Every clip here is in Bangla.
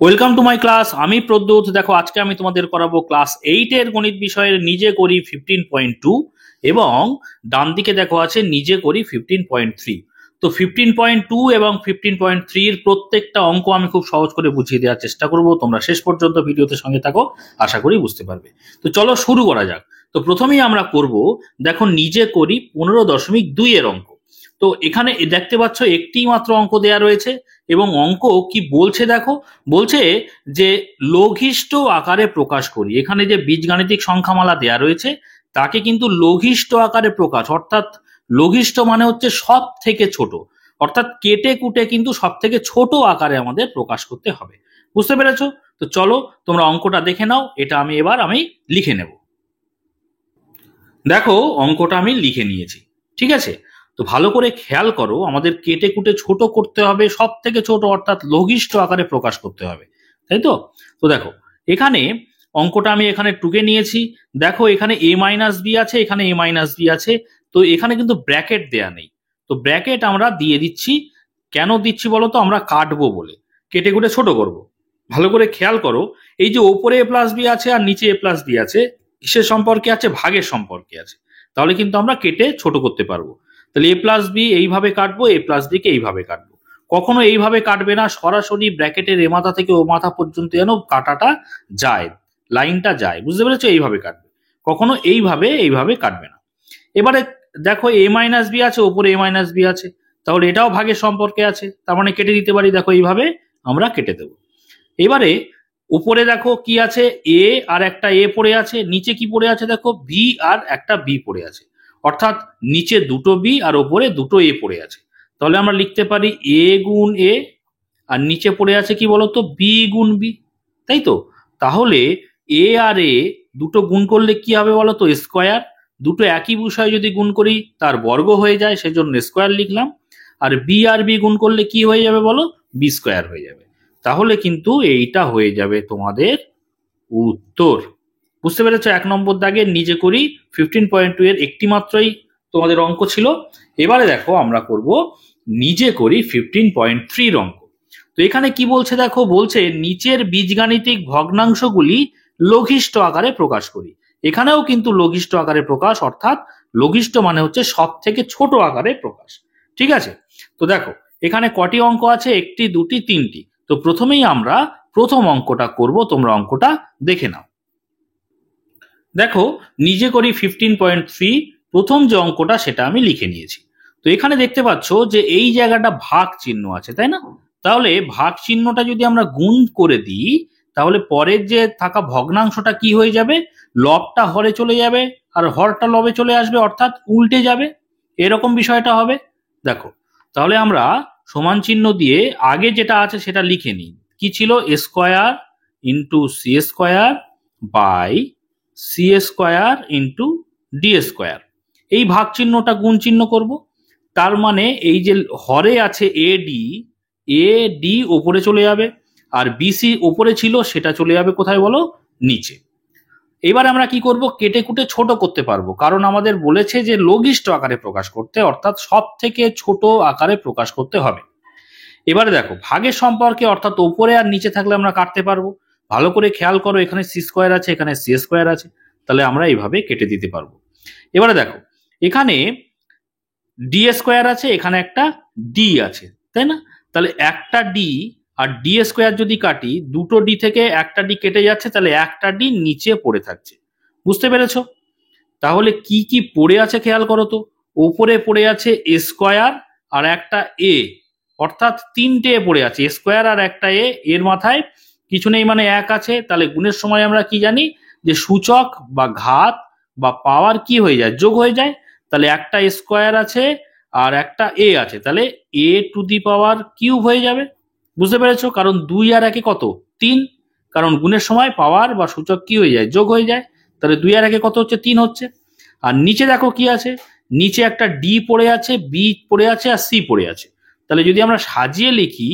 Welcome to my class. আমি প্রদ্যুৎ। দেখো, আজকে আমি তোমাদের করাবো ক্লাস 8 এর গণিত বিষয়ের নিজে করি 15.2 এবং ডান দিকে দেখো আছে নিজে করি 15.3। তো 15.2 এবং 15.3 এর প্রত্যেকটা অঙ্ক আমি খুব সহজ করে বুঝিয়ে দেওয়ার চেষ্টা করব। তোমরা শেষ পর্যন্ত ভিডিওতে সঙ্গে থাকো, আশা করি বুঝতে পারবে। তো চলো শুরু করা যাক। তো প্রথমেই আমরা করব, দেখো নিজে করি 15.2 এর অঙ্ক। তো এখানে দেখতে পাচ্ছ একটি মাত্র অঙ্ক দেয়া রয়েছে এবং অঙ্ক কি বলছে দেখো, বলছে যে লঘিষ্ঠ আকারে প্রকাশ করি। এখানে যে বীজগাণিতিক সংখ্যামালা দেয়া রয়েছে তাকে কিন্তু লঘিষ্ঠ আকারে প্রকাশ, অর্থাৎ লঘিষ্ঠ মানে হচ্ছে সব থেকে ছোট, অর্থাৎ কেটে কুটে কিন্তু সব থেকে ছোট আকারে আমাদের প্রকাশ করতে হবে। বুঝতে পেরেছো? তো চলো তোমরা অঙ্কটা দেখে নাও। এটা আমি লিখে নেব। দেখো অঙ্কটা আমি লিখে নিয়েছি, ঠিক আছে? তো ভালো করে খেয়াল করো, আমাদের কেটে কুটে ছোট করতে হবে, সব থেকে ছোট অর্থাৎ লঘিষ্ঠ আকারে প্রকাশ করতে হবে, তাই তো? তো দেখো এখানে অঙ্কটা আমি এখানে টুকে নিয়েছি। দেখো এখানে a মাইনাস বি আছে, এখানে a মাইনাস বি আছে। তো এখানে কিন্তু ব্র্যাকেট দেয়া নেই, তো ব্র্যাকেট আমরা দিয়ে দিচ্ছি। কেন দিচ্ছি বলো তো? আমরা কাটবো বলে, কেটে কুটে ছোট করব। ভালো করে খেয়াল করো, এই যে ওপরে a প্লাস বি আছে আর নিচে a প্লাস বি আছে, কিসের সম্পর্কে আছে? ভাগের সম্পর্কে আছে। তাহলে কিন্তু আমরা কেটে ছোট করতে পারবো। তাহলে এ প্লাস বি এইভাবে কাটবো, এ প্লাস বি কে এইভাবে কাটবো। কখনো এইভাবে কাটবে না, সরাসরি ব্র্যাকেটের এ মাথা থেকে ও মাথা পর্যন্ত যেন কাটাটা যায়, লাইনটা যায়। বুঝতে পেরেছো? এইভাবে কাটবে, কখনো এইভাবে কাটবে না। এবারে দেখো এ মাইনাস বি আছে, ওপরে এ মাইনাস বি আছে, তাহলে এটাও ভাগের সম্পর্কে আছে, তার মানে কেটে দিতে পারি। দেখো এইভাবে আমরা কেটে দেব। এবারে উপরে দেখো কি আছে, এ আর একটা এ পড়ে আছে, নিচে কি পড়ে আছে দেখো, বি আর একটা বি পড়ে আছে, অর্থাৎ নিচে দুটো বি আর ওপরে দুটো এ পড়ে আছে। তাহলে আমরা লিখতে পারি এ গুণ এ, আর নিচে পড়ে আছে কি বলতো, বি গুণ বি, তাই তো? তাহলে এ আর এ দুটো গুণ করলে কি হবে বলতো? স্কোয়ার। দুটো একই বিষয় যদি গুণ করি তার বর্গ হয়ে যায়, সেজন্য স্কোয়ার লিখলাম। আর বি আর বি গুণ করলে কি হয়ে যাবে বলো? বি স্কোয়ার হয়ে যাবে। তাহলে কিন্তু এইটা হয়ে যাবে তোমাদের উত্তর। বুঝতে পেরেছো? 1 নম্বর দাগের নিজে করি 15.2 এর একটি মাত্রই তোমাদের অঙ্ক ছিল। এবারে দেখো আমরা করব নিজে করি 15.3 অঙ্ক। তো এখানে কি বলছে দেখো, বলছে নিচের বীজগাণিতিক ভগ্নাংশগুলি লঘিষ্ঠ আকারে প্রকাশ করি। এখানেও কিন্তু লঘিষ্ঠ আকারে প্রকাশ, অর্থাৎ লঘিষ্ঠ মানে হচ্ছে সব থেকে ছোট আকারে প্রকাশ, ঠিক আছে? তো দেখো এখানে কটি অঙ্ক আছে? একটি, দুটি, তিনটি। তো প্রথমেই আমরা প্রথম অঙ্কটা করব, তোমরা অঙ্কটা দেখে নাও। দেখো নিজে করি 15.3 প্রথম যে অঙ্কটা সেটা আমি লিখে নিয়েছি। তো এখানে দেখতে পাচ্ছ যে এই জায়গাটা ভাগ চিহ্ন আছে, তাই না? তাহলে ভাগ চিহ্নটা যদি আমরা গুণ করে দিই, তাহলে পরের যে থাকা ভগ্নাংশটা কি হয়ে যাবে? লবটা হরে চলে যাবে আর হরটা লবে চলে আসবে, অর্থাৎ উল্টে যাবে, এরকম বিষয়টা হবে। দেখো তাহলে আমরা সমান চিহ্ন দিয়ে আগে যেটা আছে সেটা লিখে নিই। কি ছিল? Square into C square by C square into D square. এই ভাগ চিহ্নটা গুণ চিহ্ন করব। তার মানে এই যে হরে আছে এ ডি ওপরে চলে যাবে, আর বিসি ওপরে ছিল সেটা চলে যাবে কোথায় বলো? নিচে। এবার আমরা কি করব? কেটে কুটে ছোট করতে পারবো, কারণ আমাদের বলেছে যে লঘিষ্ঠ আকারে প্রকাশ করতে, অর্থাৎ সব থেকে ছোট আকারে প্রকাশ করতে হবে। এবারে দেখো ভাগের সম্পর্কে, অর্থাৎ ওপরে আর নিচে থাকলে আমরা কাটতে পারবো। ভালো করে খেয়াল করো, এখানে সি স্কোয়ার আছে, এখানে সি স্কোয়ার আছে, তাহলে আমরা এইভাবে কেটে দিতে পারবো। এবারে দেখো এখানে ডি স্কোয়ার আছে, এখানে একটা ডি আছে, তাই না? তাহলে একটা ডি আর ডি স্কোয়ার যদি কাটি, দুটো ডি থেকে একটা ডি কেটে যাচ্ছে, তাহলে একটা ডি নিচে পড়ে থাকছে। বুঝতে পেরেছো? তাহলে কি কি পড়ে আছে খেয়াল করো তো। ওপরে পড়ে আছে স্কোয়ার আর একটা এ, অর্থাৎ তিনটে পড়ে আছে, স্কোয়ার আর একটা এ, এর মাথায় কিছু নেই মানে এক আছে। তাহলে গুণের সময় আমরা কি জানি যে সূচক বা ঘাত বা পাওয়ার কি হয়ে যায়? যোগ হয়ে যায়। তাহলে একটা স্কোয়ার আছে আর একটা এ আছে, তাহলে এ টু দি পাওয়ার কিউব হয়ে যাবে। বুঝতে পেরেছো? কারণ 2 আর 1 কত? 3, কারণ গুণের সময় পাওয়ার বা সূচক কি হয়ে যায়? যোগ হয়ে যায়। তাহলে 2 আর 1 কত হচ্ছে? 3 হচ্ছে। আর নিচে দেখো কি আছে, নিচে একটা ডি পড়ে আছে, বি পড়ে আছে আর সি পড়ে আছে। তাহলে যদি আমরা সাজিয়ে লিখি,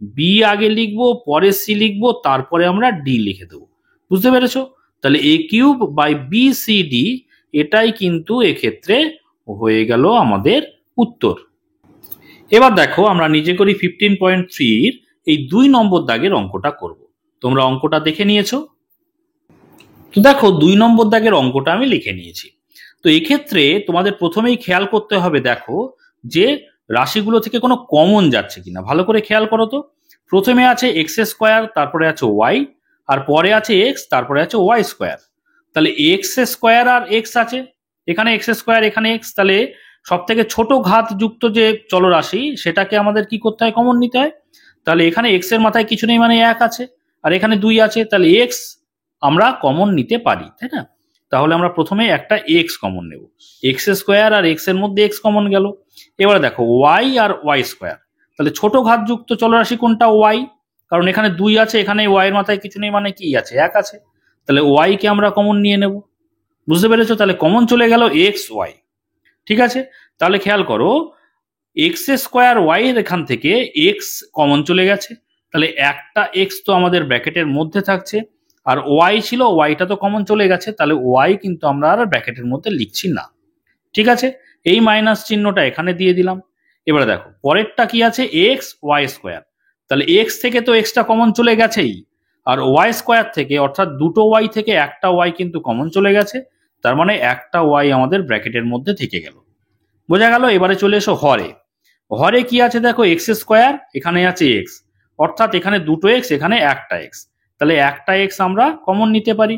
বি আগে লিখবো, পরে সি লিখবো, তারপরে আমরা ডি লিখে দেবো। বুঝতে পেরেছো? তাহলে A cube by B C D, এটাই কিন্তু এক্ষেত্রে হয়ে গেল আমাদের উত্তর। এবার দেখো আমরা নিজে করি 15.3 এই 2 নম্বর দাগের অঙ্কটা করব। তোমরা অঙ্কটা দেখে নিয়েছো। তো দেখো 2 নম্বর দাগের অঙ্কটা আমি লিখে নিয়েছি। তো এক্ষেত্রে তোমাদের প্রথমেই খেয়াল করতে হবে, দেখো যে রাশিগুলো থেকে কোনো কমন যাচ্ছে কিনা। ভালো করে খেয়াল করো তো। প্রথমে আছে এক্স স্কোয়ার, তারপরে আছে ওয়াই, আর পরে আছে এক্স, তারপরে আছে ওয়াই স্কোয়ার। তাহলে এক্স স্কোয়ার আর এক্স আছে, এখানে এক্স স্কোয়ার, এখানে এক্স। তাহলে সব থেকে ছোট ঘাত যুক্ত যে চলরাশি সেটাকে আমাদের কি করতে হয়, কমন নিতে হয়। তাহলে এখানে এক্স এর মাথায় কিছু নেই, মানে 1 আছে, আর এখানে 2 আছে, তাহলে এক্স আমরা কমন নিতে পারি, তাই না? তাহলে আমরা প্রথমে একটা এক্স কমন নেব। এক্স স্কোয়ার আর এক্স এর মধ্যে এক্স কমন গেল। এবারে দেখো ওয়াই আর ওয়াই স্কোয়ার। তাহলে ছোট ঘাতযুক্ত চলরাশি কোনটা, ওয়াই, কারণ এখানে 2 আছে, এখানে ওয়াই এর মাথায় কিছু নেই, মানে কি আছে, 1 আছে। তাহলে ওয়াই কে আমরা কমন নিয়ে নেব। বুঝতে পেরেছো? তাহলে কমন চলে গেল এক্স ওয়াই। ঠিক আছে, তাহলে খেয়াল করো, এক্স স্কোয়ার ওয়াই এর এখান থেকে এক্স কমন চলে গেছে। তাহলে একটা এক্স তো আমাদের ব্র্যাকেটের মধ্যে থাকছে, আর ওয়াই ছিল, ওয়াইটা তো কমন চলে গেছে, তাহলে ওয়াই কিন্তু আমরা আর ব্র্যাকেটের মধ্যে লিখছি না। ঠিক আছে, এই মাইনাস চিহ্নটা এখানে দিয়ে দিলাম। এবারে দেখো পরেরটা কি আছে, এক্স ওয়াই স্কোয়ার। তাহলে এক্স থেকে তো এক্সটা কমন চলে গেছেই, আর ওয়াই স্কোয়ার থেকে, অর্থাৎ দুটো ওয়াই থেকে একটা ওয়াই কিন্তু কমন চলে গেছে। তার মানে একটা ওয়াই আমাদের ব্র্যাকেটের মধ্যে থেকে গেল। বোঝা গেল? এবারে চলে এসো হরে। হরে কি আছে দেখো, এক্স স্কোয়ার, এখানে আছে এক্স, অর্থাৎ এখানে দুটো এক্স, এখানে একটা এক্স। তাহলে একটা এক্স আমরা কমন নিতে পারি।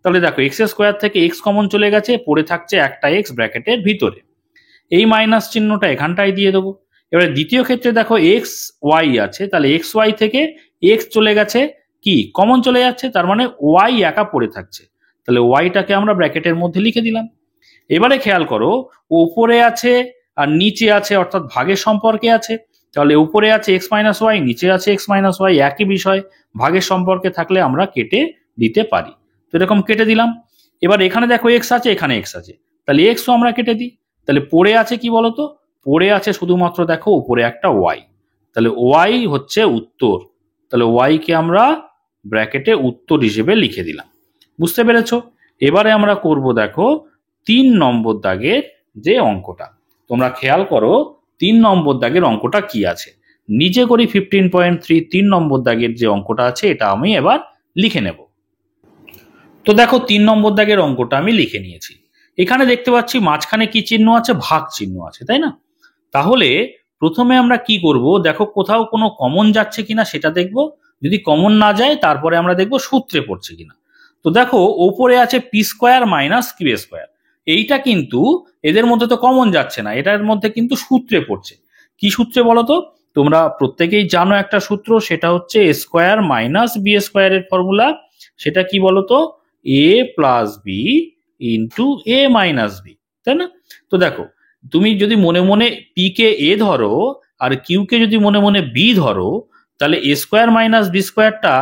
তাহলে দেখো এক্স স্কোয়ার থেকে এক্স কমন চলে গেছে, পড়ে থাকছে একটা এক্স ব্র্যাকেটের ভিতরে। এই মাইনাস চিহ্নটা এখানটাই দিয়ে দেবো। এবারে দ্বিতীয় ক্ষেত্রে দেখো এক্স ওয়াই আছে, তাহলে এক্স ওয়াই থেকে এক্স চলে গেছে, কি কমন চলে যাচ্ছে, তার মানে ওয়াই একা পড়ে থাকছে। তাহলে ওয়াইটাকে আমরা ব্র্যাকেটের মধ্যে লিখে দিলাম। এবারে খেয়াল করো, উপরে আছে আর নিচে আছে, অর্থাৎ ভাগের সম্পর্কে আছে। তাহলে উপরে আছে এক্স মাইনাস ওয়াই, নিচে আছে এক্স মাইনাস ওয়াই, একই বিষয়। ভাগের সম্পর্কে থাকলে আমরা কেটে দিতে পারি। তো এরকম কেটে দিলাম। এবার এখানে দেখো এক্স আছে, এখানে এক্স আছে, তাহলে এক্সও আমরা কেটে দিই। তাহলে পড়ে আছে কি বলতো, পড়ে আছে শুধুমাত্র দেখো উপরে একটা ওয়াই। তাহলে ওয়াই হচ্ছে উত্তর। তাহলে ওয়াই কে আমরা ব্র্যাকেটে উত্তর হিসেবে লিখে দিলাম। বুঝতে পেরেছো? এবারে আমরা করব দেখো 3 নম্বর দাগের যে অঙ্কটা। তোমরা খেয়াল করো 3 নম্বর দাগের অঙ্কটা কি আছে। নিচে করি 15.3 3 নম্বর দাগের যে অঙ্কটা আছে এটা আমি এবার লিখে নেব। তো দেখো 3 নম্বর দাগের অঙ্কটা আমি লিখে নিয়েছি। এখানে দেখতে পাচ্ছি মাঝখানে কি চিহ্ন আছে, ভাগ চিহ্ন আছে, তাই না? তাহলে প্রথমে আমরা কি করব, দেখো কোথাও কোনো কমন যাচ্ছে কিনা সেটা দেখব। যদি কমন না যায় তারপরে আমরা দেখব সূত্রে পড়ছে কিনা। তো দেখো ওপরে আছে P square minus Q square, এইটা কিন্তু এদের মধ্যে তো কমন যাচ্ছে না, এটার মধ্যে কিন্তু সূত্রে পড়ছে। কি সূত্রে বলো তো? তোমরা প্রত্যেকেই জানো একটা সূত্র, সেটা হচ্ছে এ স্কোয়ার মাইনাস বি স্কোয়ারের ফর্মুলা। সেটা কি বলতো, এ plus B into A minus B, তাই না? তো দেখো তুমি যদি মনে মনে পি কে এ ধরো আর কিউ কে যদি মনে মনে বি ধরো, তাহলে এ স্কোয়ার মাইনাস বি স্কোয়ারটা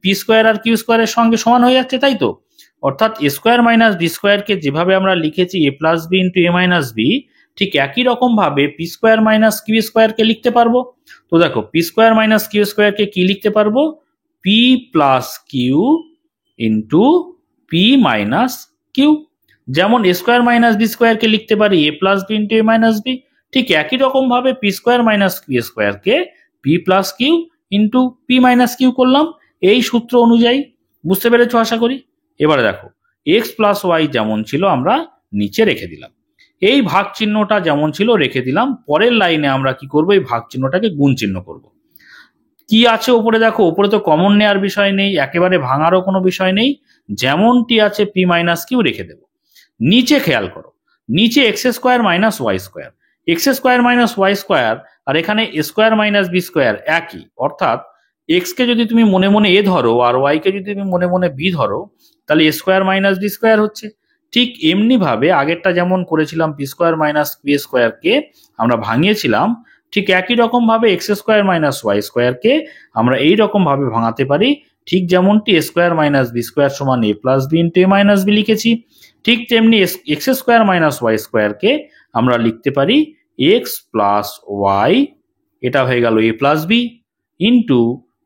পি স্কোয়ার আর কিউ স্কোয়ারের সঙ্গে সমান হয়ে যাচ্ছে, তাই তো? অর্থাৎ এ স্কোয়ার মাইনাস বি স্কোয়ারকে যেভাবে আমরা লিখেছি এ plus B into A minus B, ঠিক একই রকম ভাবে পি স্কোয়ার মাইনাস কিউ স্কোয়ারকে লিখতে পারবো। তো দেখো পি স্কোয়ার মাইনাস কিউ স্কোয়ারকে কি লিখতে পারবো, P plus Q into P minus Q. যেমন এ স্কোয়ার মাইনাস বি স্কোয়ারকে লিখতে পারি A plus B into A minus B, ঠিক একই রকম ভাবে পি স্কোয়ার মাইনাস কিউ স্কোয়ারকে P plus Q into P minus Q করলাম এই সূত্র অনুযায়ী। বুঝতে পেরেছো আশা করি? এবারে দেখো এক্স প্লাস ওয়াই যেমন ছিল আমরা নিচে রেখে দিলাম, এই ভাগ চিহ্নটা যেমন ছিল রেখে দিলাম। পরের লাইনে আমরা কি করব, এই ভাগ চিহ্নটাকে গুণ চিহ্ন করব। কি আছে উপরে দেখো, উপরে তো কমন নেওয়ার বিষয় নেই, একেবারে ভাঙারও কোনো বিষয় নেই, যেমনটি আছে পি মাইনাস কিউ রেখে দেবো। নিচে খেয়াল করো, নিচে X square minus Y square, X square minus Y square আর এখানে স্কোয়ার মাইনাস বি স্কোয়ার একই। অর্থাৎ এক্স কে যদি তুমি মনে মনে এ ধরো আর ওয়াই কে যদি তুমি মনে মনে বি ধরো, তাহলে A square minus B square হচ্ছে। ঠিক এমনি ভাবে আগেরটা যেমন করেছিলাম পি স্কোয়ার মাইনাস বি স্কোয়ারকে আমরা ভাঙিয়েছিলাম, ঠিক একই রকম ভাবে এক্স স্কোয়ার মাইনাস ওয়াই স্কোয়ারকে আমরা এই রকম ভাবে ভাঙাতে পারি। ঠিক যেমনটি এ স্কোয়ার মাইনাস বি স্কোয়ার সমান এ plus B into A minus B লিখেছি, ঠিক তেমনি এক্স স্কোয়ার মাইনাস ওয়াই স্কোয়ারকে আমরা লিখতে পারি এক্স প্লাস ওয়াই, এটা হয়ে গেল A plus B, into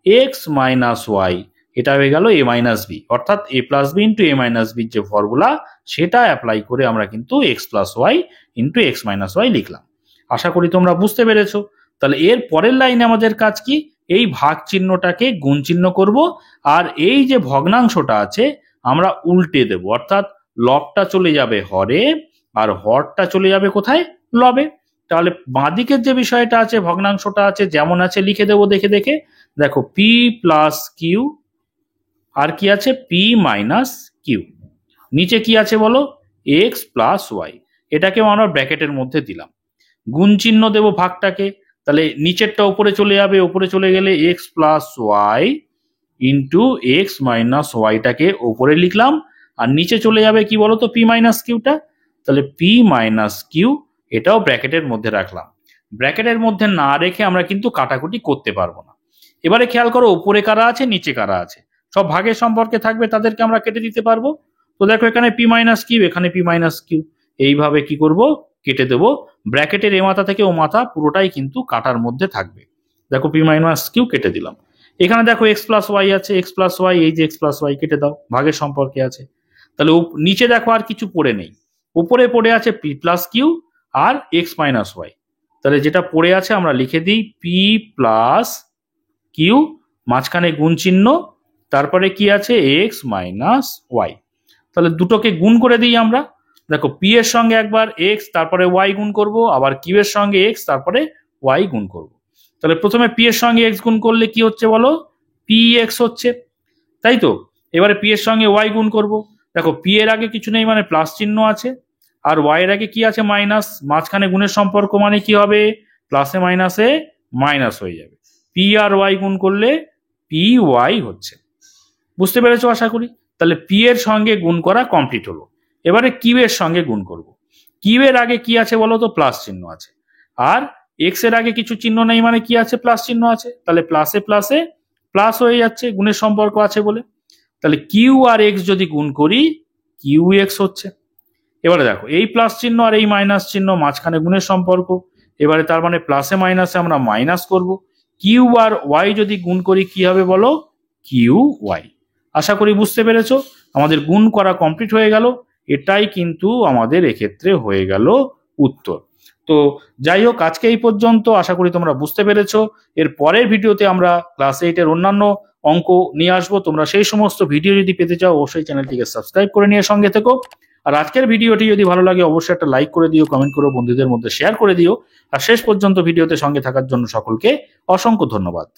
X minus Y, এটা হয়ে গেল এ মাইনাস বি। অর্থাৎ A plus B into A minus বির যে ফর্মুলা সেটা অ্যাপ্লাই করে আমরা কিন্তু X plus Y into X minus Y লিখলাম। আশা করি তোমরা বুঝতে পেরেছো। তাহলে এর পরের লাইনে আমাদের কাজ কি, এই ভাগ চিহ্নটাকে গুণ চিহ্ন করব, আর এই যে ভগ্নাংশটা আছে আমরা উল্টে দেব, অর্থাৎ লবটা চলে যাবে হরে আর হরটা চলে যাবে কোথায়, লবে। তাহলে বাঁদিকের যে বিষয়টা আছে ভগ্নাংশটা আছে যেমন আছে লিখে দেবো দেখে দেখে। দেখো পি প্লাস কিউ, আর কি আছে পি মাইনাস কিউ, নিচে কি আছে বলো এক্স প্লাস ওয়াই, এটাকেও আমরা ব্র্যাকেটের মধ্যে দিলাম। গুণ চিহ্ন দেবো ভাগটাকে, তাহলে নিচেরটা উপরে চলে যাবে, উপরে চলে গেলে X plus Y into X minus ওয়াইটাকে ওপরে লিখলাম, আর নিচে চলে যাবে কি বলতো পি মাইনাস কিউটা, তাহলে পি মাইনাস কিউ এটাও ব্র্যাকেটের মধ্যে রাখলাম। ব্র্যাকেটের মধ্যে না রেখে আমরা কিন্তু কাটাকুটি করতে পারবো না। এবারে খেয়াল করো উপরে কারা আছে নিচে কারা আছে, সব ভাগের সম্পর্কে থাকবে তাদেরকে আমরা কেটে দিতে পারবো। তো দেখো এখানে পি মাইনাস কিউ, এখানে পি মাইনাস কিউ, এইভাবে কি করব কেটে দেবো। ব্র্যাকেটের এ মাথা থেকে ও মাথা পুরোটাই কিন্তু কাটার মধ্যে থাকবে। দেখো পি মাইনাস কিউ কেটে দিলাম। এখানে দেখো এক্স প্লাস ওয়াই আছে, এক্স প্লাস ওয়াই, এই যে এক্স প্লাস ওয়াই কেটে দাও, ভাগের সম্পর্কে আছে। তাহলে নিচে দেখো আর কিছু পড়ে নেই, উপরে পড়ে আছে P plus Q R x minus Y. তাহলে যেটা পড়ে আছে আমরা লিখে দিই পি প্লাস কিউ, মাঝখানে গুণ চিহ্ন, তারপরে কি আছে এক্স মাইনাস ওয়াই। তাহলে দুটোকে গুণ করে দিই আমরা। দেখো পি এর সঙ্গে একবার এক্স তারপরে ওয়াই গুণ করব, আবার কিউ এর সঙ্গে এক্স তারপরে ওয়াই গুণ করব। তাহলে প্রথমে পি এর সঙ্গে এক্স গুণ করলে কি হচ্ছে বলো পি এক্স হচ্ছে, তাই তো। এবারে পি এর সঙ্গে ওয়াই গুণ করব, দেখো পি এর আগে কিছু নেই মানে প্লাস চিহ্ন আছে, আর ওয়াই এর আগে কি আছে মাইনাস, মাঝখানে গুণের সম্পর্ক মানে কি হবে প্লাসে মাইনাসে মাইনাস হয়ে যাবে, পি আর ওয়াই গুণ করলে পি ওয়াই হচ্ছে। বুঝতে পেরেছো আশা করি। তাহলে পি এর সঙ্গে গুণ করা কমপ্লিট হলো। এবারে কিউ এর সঙ্গে গুণ করব। কিউ এর আগে কি আছে বলো তো প্লাস চিহ্ন আছে, আর এক্স এর আগে কিছু চিহ্ন নেই মানে কি আছে প্লাস চিহ্ন আছে, তাহলে প্লাসে প্লাসে প্লাস হয়ে যাচ্ছে গুণের সম্পর্ক আছে বলে। তাহলে কিউ আর এক্স যদি গুণ করি কিউ এক্স হচ্ছে। এবারে দেখো এই প্লাস চিহ্ন আর এই মাইনাস চিহ্ন মাঝখানে গুণের সম্পর্ক, এবারে তার মানে প্লাসে মাইনাসে আমরা মাইনাস করব। কিউ আর ওয়াই যদি গুণ করি কি হবে বলো কিউ ওয়াই। আশা করি বুঝতে পেরেছো, আমাদের গুণ করা কমপ্লিট হয়ে গেল, এটাই কিন্তু আমাদের এক্ষেত্রে হয়ে গেল উত্তর। তো যাই হোক আজকে এই পর্যন্ত, আশা করি তোমরা বুঝতে পেরেছো। এর পরের ভিডিওতে আমরা ক্লাস 8-এর অন্যান্য অঙ্ক নিয়ে আসবো। তোমরা সেই সমস্ত ভিডিও যদি পেতে চাও অবশ্যই চ্যানেলটিকে সাবস্ক্রাইব করে নিয়ে সঙ্গে থেকো। আর আজকের ভিডিওটি যদি ভালো লাগে অবশ্যই একটা লাইক করে দিও, কমেন্ট করো, বন্ধুদের মধ্যে শেয়ার করে দিও। আর শেষ পর্যন্ত ভিডিওতে সঙ্গে থাকার জন্য সকলকে অসংখ্য ধন্যবাদ।